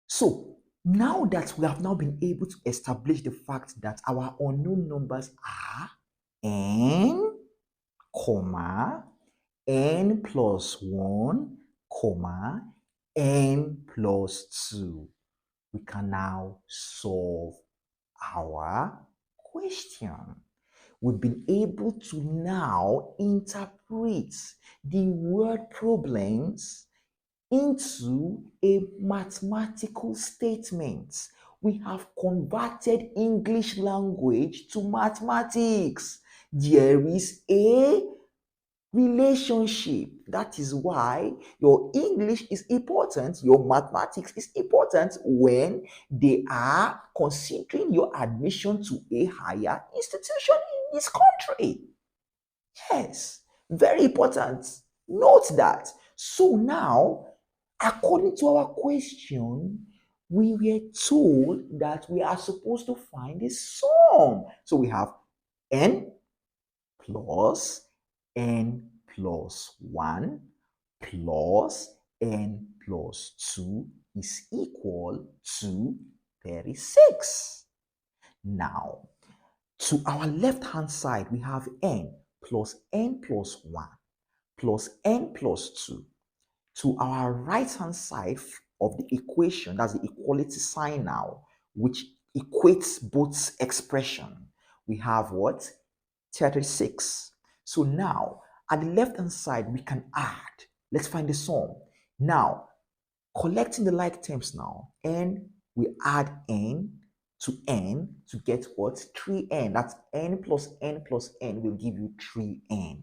So now that we have now been able to establish the fact that our unknown numbers are n, comma, n plus 1, comma, n plus 2, we can now solve our question. We've been able to now interpret the word problems into a mathematical statement. We have converted English language to mathematics. There is a relationship. That is why your English is important, your mathematics is important when they are considering your admission to a higher institution in this country. Yes, very important. Note that. So now, according to our question, we were told that we are supposed to find the sum. So we have n plus n plus 1 plus n plus 2 is equal to 36. Now, to our left hand side, we have n plus 1 plus n plus 2. To our right hand side of the equation, that's the equality sign now, which equates both expression, we have what? 36. So now, at the left hand side, we can add. Let's find the sum. Now, collecting the like terms now, n, we add n to get what? 3n. That's n plus n will give you 3n.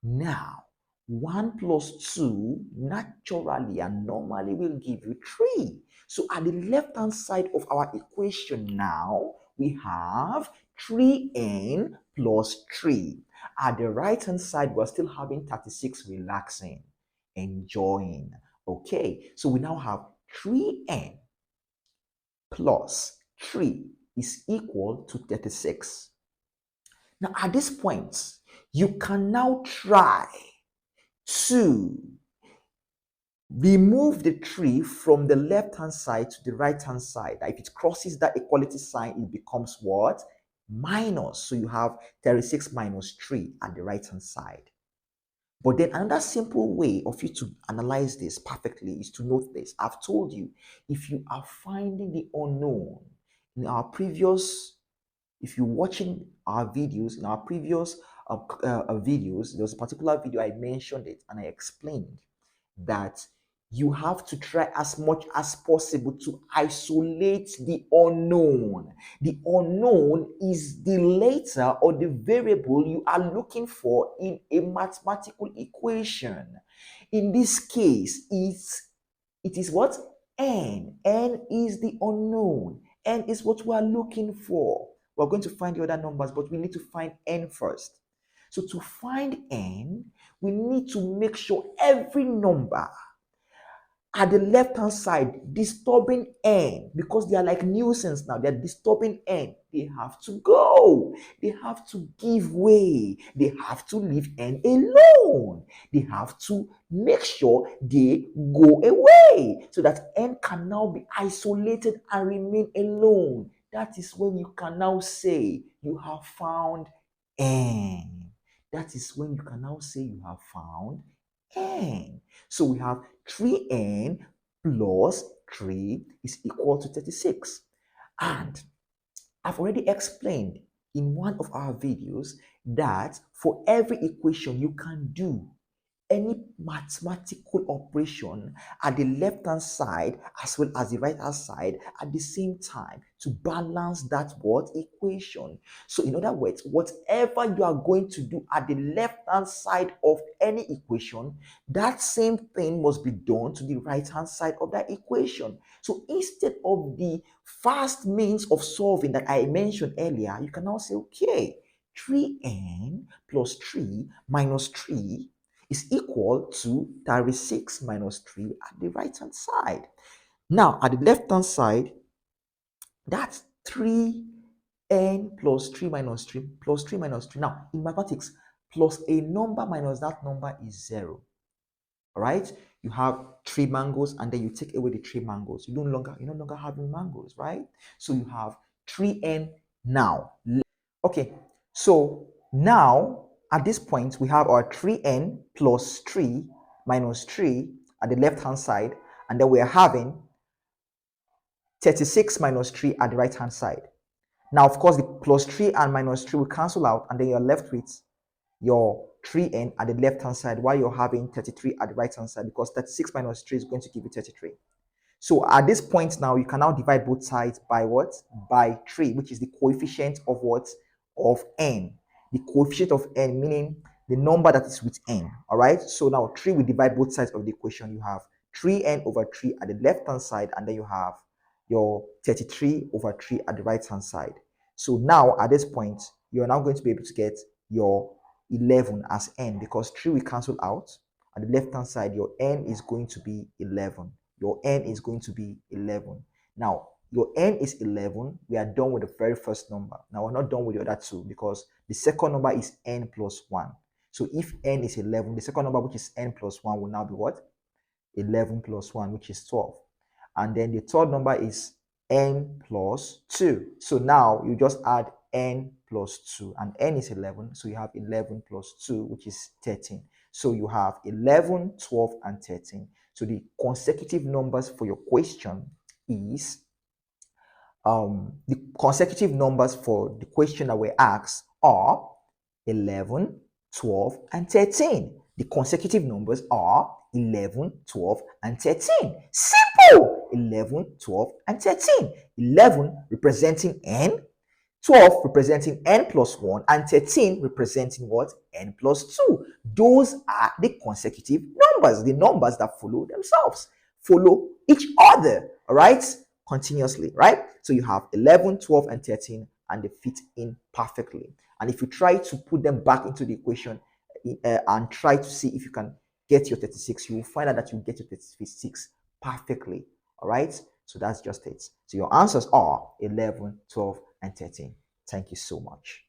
Now, 1 plus 2 naturally and normally will give you 3. So at the left hand side of our equation now, we have 3n plus 3. At the right hand side, we're still having 36 relaxing, enjoying. Okay, so we now have 3n plus 3 is equal to 36. Now, at this point, you can now try to remove the 3 from the left hand side to the right hand side. If it crosses that equality sign, it becomes what? Minus. So you have 36 minus 3 at the right hand side. But then another simple way of you to analyze this perfectly is to note this. I've told you, if you are finding the unknown in our previous, if you're watching our videos, in our previous videos, there was a particular video I mentioned it and I explained that you have to try as much as possible to isolate the unknown. The unknown is the letter or the variable you are looking for in a mathematical equation. In this case, it is what? N. N is the unknown. N is what we are looking for. We're going to find the other numbers, but we need to find N first. So to find N, we need to make sure every number at the left hand side disturbing n, because they are like nuisance now, they're disturbing n, they have to go, they have to give way, they have to leave n alone, they have to make sure they go away so that n can now be isolated and remain alone. That is when you can now say you have found n. That is when you can now say you have found n. So we have 3n plus 3 is equal to 36. And I've already explained in one of our videos that for every equation you can do any mathematical operation at the left hand side as well as the right hand side at the same time to balance that what equation. So in other words, whatever you are going to do at the left hand side of any equation, that same thing must be done to the right hand side of that equation. So instead of the fast means of solving that I mentioned earlier, you can now say, okay, 3n plus 3 minus 3 is equal to 36 minus 3 at the right hand side. Now, at the left hand side, that's 3n plus 3 minus 3 plus 3 minus 3. Now, in mathematics, plus a number minus that number is 0. All right? you have 3 mangoes, and then you take away the 3 mangoes. You're no longer having mangoes, right? So you have 3n now. Okay, so now at this point we have our 3n plus 3 minus 3 at the left hand side, and then we are having 36 minus 3 at the right hand side. Now, of course, the plus 3 and minus 3 will cancel out, and then you're left with your 3n at the left hand side while you're having 33 at the right hand side, because 36 minus 3 is going to give you 33. So at this point now, you can now divide both sides by what? By 3, which is the coefficient of what? Of n. The coefficient of n, meaning the number that is with n. All right. So now 3 will divide both sides of the equation. You have 3n over 3 at the left hand side, and then you have your 33 over 3 at the right hand side. So now at this point, you're now going to be able to get your 11 as n, because 3 will cancel out. At the left hand side, your n is going to be 11. Your n is going to be 11. Now, your n is 11. We are done with the very first number. Now, we're not done with the other two, because the second number is n plus 1. So if n is 11, the second number, which is n plus 1, will now be what? 11 plus 1, which is 12. And then the third number is n plus 2. So now you just add n plus 2, and n is 11. So you have 11 plus 2, which is 13. So you have 11, 12, and 13. So the consecutive numbers for your question is, the consecutive numbers for the question that we asked are 11, 12, and 13. The consecutive numbers are 11, 12, and 13. Simple! 11, 12, and 13. 11 representing n, 12 representing n plus 1, and 13 representing what? N plus 2. Those are the consecutive numbers, the numbers that follow themselves, follow each other, all right? Continuously, right? So you have 11, 12, and 13, and they fit in perfectly. And if you try to put them back into the equation and try to see if you can get your 36, you will find out that you get your 36 perfectly, all right? So that's just it. So your answers are 11, 12, and 13. Thank you so much.